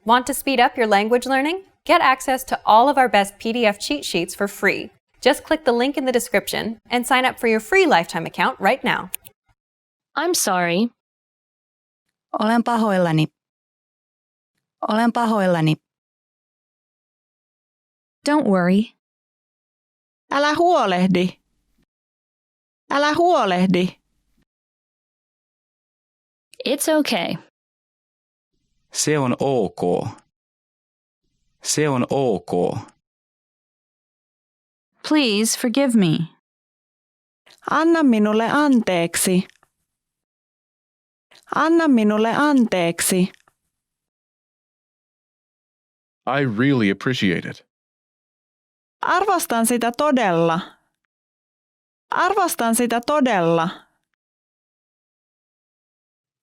Want to speed up your language learning? Get access to all of our best PDF cheat sheets for free. Just click the link in the description and sign up for your free lifetime account right now. I'm sorry. Olen pahoillani. Olen pahoillani. Don't worry. Älä huolehdi. Älä huolehdi. It's okay. Se on ok. Se on ok. Please forgive me. Anna minulle anteeksi. Anna minulle anteeksi. I really appreciate it. Arvostan sitä todella. Arvostan sitä todella.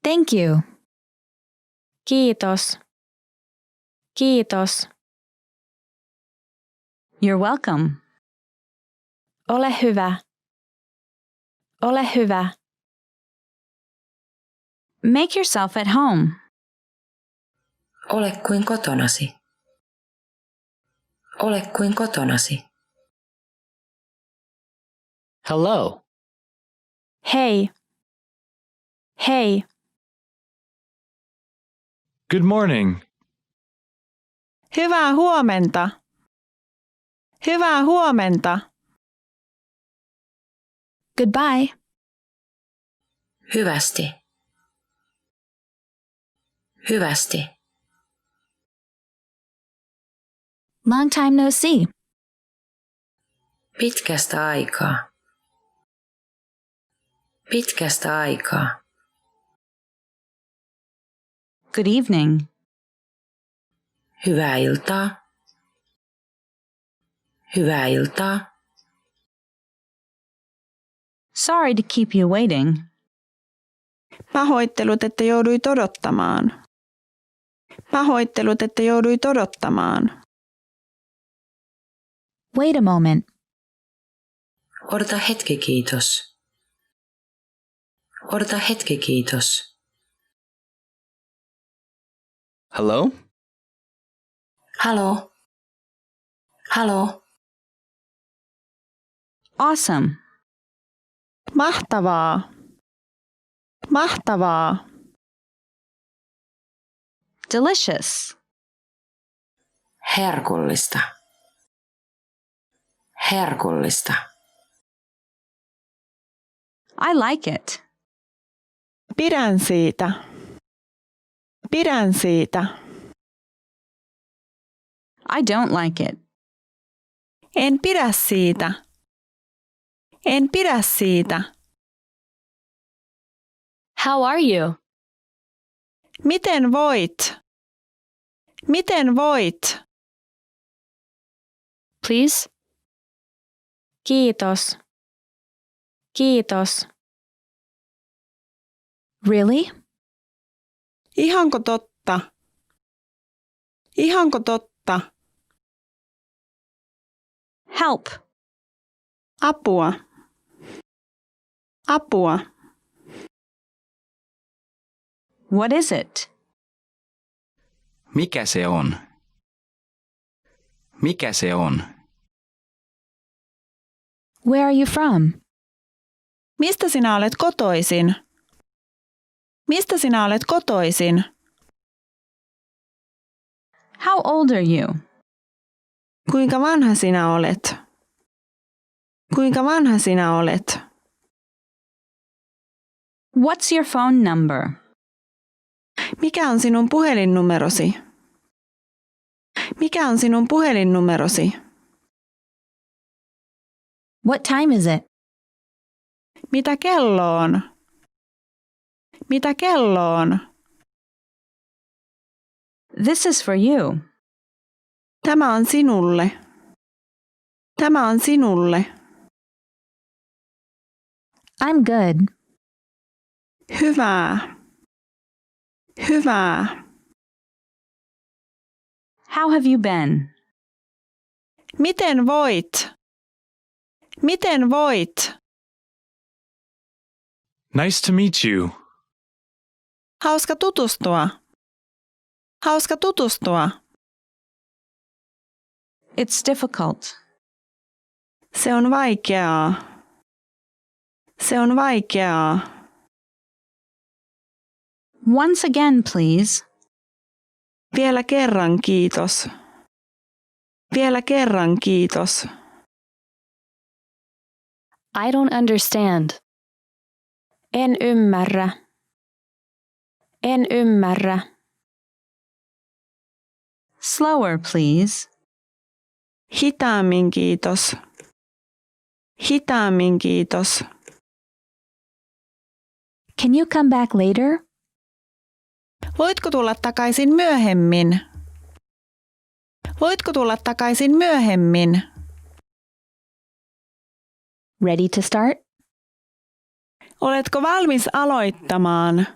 Thank you. Kiitos. Kiitos. You're welcome. Ole hyvä. Ole hyvä. Make yourself at home. Ole kuin kotonasi. Ole kuin kotonasi. Hello. Hei. Hei. Good morning. Hyvää huomenta. Hyvää huomenta. Goodbye. Hyvästi. Hyvästi. Long time no see. Pitkästä aikaa. Pitkästä aikaa. Good evening. Hyvää iltaa. Hyvää iltaa. Sorry to keep you waiting. Pahoittelut, että jouduit odottamaan. Pahoittelut, että jouduit odottamaan. Wait a moment. Odota hetki, kiitos. Odota hetki, kiitos. Hello? Halo. Halo. Awesome. Mahtavaa. Mahtavaa. Delicious. Herkullista. Herkullista. I like it. Pidän siitä. Pidän siitä. I don't like it. En pidä siitä. En pidä siitä. How are you? Miten voit? Miten voit? Please. Kiitos. Kiitos. Really? Ihanko totta? Ihanko totta? Help. Apua. Apua. What is it? Mikä se on? Mikä se on? Where are you from? Mistä sinä olet kotoisin? Mistä sinä olet kotoisin? How old are you? Kuinka vanha sinä olet? Kuinka vanha sinä olet? What's your phone number? Mikä on sinun puhelinnumerosi? Mikä on sinun puhelinnumerosi? What time is it? Mitä kello on? Mitä kello on? This is for you. Tämä on sinulle. Tämä on sinulle. I'm good. Hyvää. Hyvää. How have you been? Miten voit? Miten voit? Nice to meet you. Hauska tutustua. Hauska tutustua. It's difficult. Se on vaikeaa. Se on vaikeaa. Once again, please. Vielä kerran kiitos. Vielä kerran kiitos. I don't understand. En ymmärrä. En ymmärrä. Slower, please. Hitaammin kiitos. Hitaammin kiitos. Can you come back later? Voitko tulla takaisin myöhemmin? Voitko tulla takaisin myöhemmin? Ready to start? Oletko valmis aloittamaan?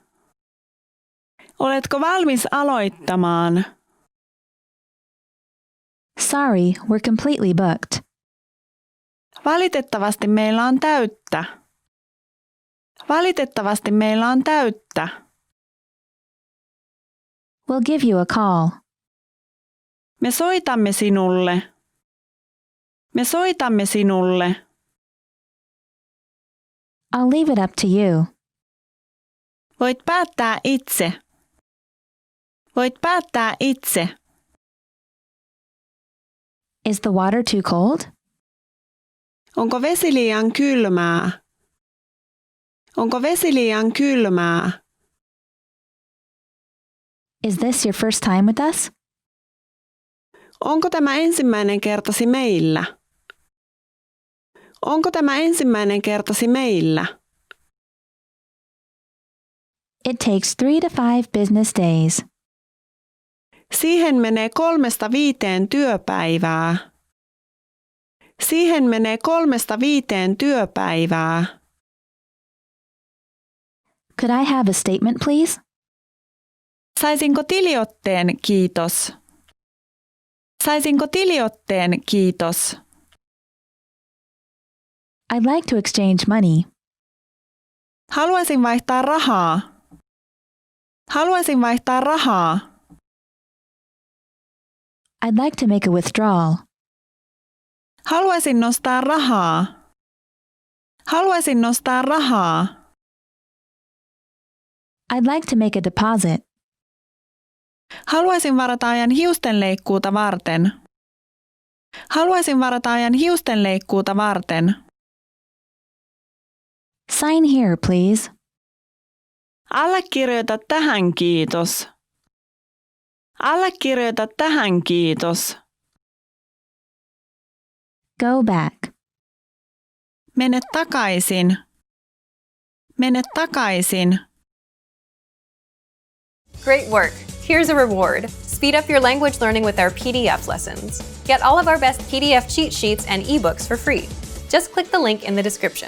Oletko valmis aloittamaan? Sorry, we're completely booked. Valitettavasti meillä on täyttä. Valitettavasti meillä on täyttä. We'll give you a call. Me soitamme sinulle. Me soitamme sinulle. I'll leave it up to you. Voit päättää itse. Voit päättää itse. Is the water too cold? Onko vesi liian kylmää? Onko vesi liian kylmää? Is this your first time with us? Onko tämä ensimmäinen kertasi meillä? Onko tämä ensimmäinen kertasi meillä? It takes 3 to 5 business days. Siihen menee 3–5 työpäivää. Siihen menee 3–5 työpäivää. Could I have a statement, please? Saisinko tiliotteen, kiitos? Saisinko tiliotteen, kiitos? I'd like to exchange money. Haluaisin vaihtaa rahaa. Haluaisin vaihtaa rahaa. I'd like to make a withdrawal. Haluaisin nostaa rahaa. Haluaisin nostaa rahaa. I'd like to make a deposit. Haluaisin varata ajan hiustenleikkuuta varten. Haluaisin varata ajan hiustenleikkuuta varten. Sign here, please. Allekirjoita tähän, kiitos. Allekirjoita tähän, kiitos. Go back. Mene takaisin. Mene takaisin. Great work! Here's a reward. Speed up your language learning with our PDF lessons. Get all of our best PDF cheat sheets and ebooks for free. Just click the link in the description.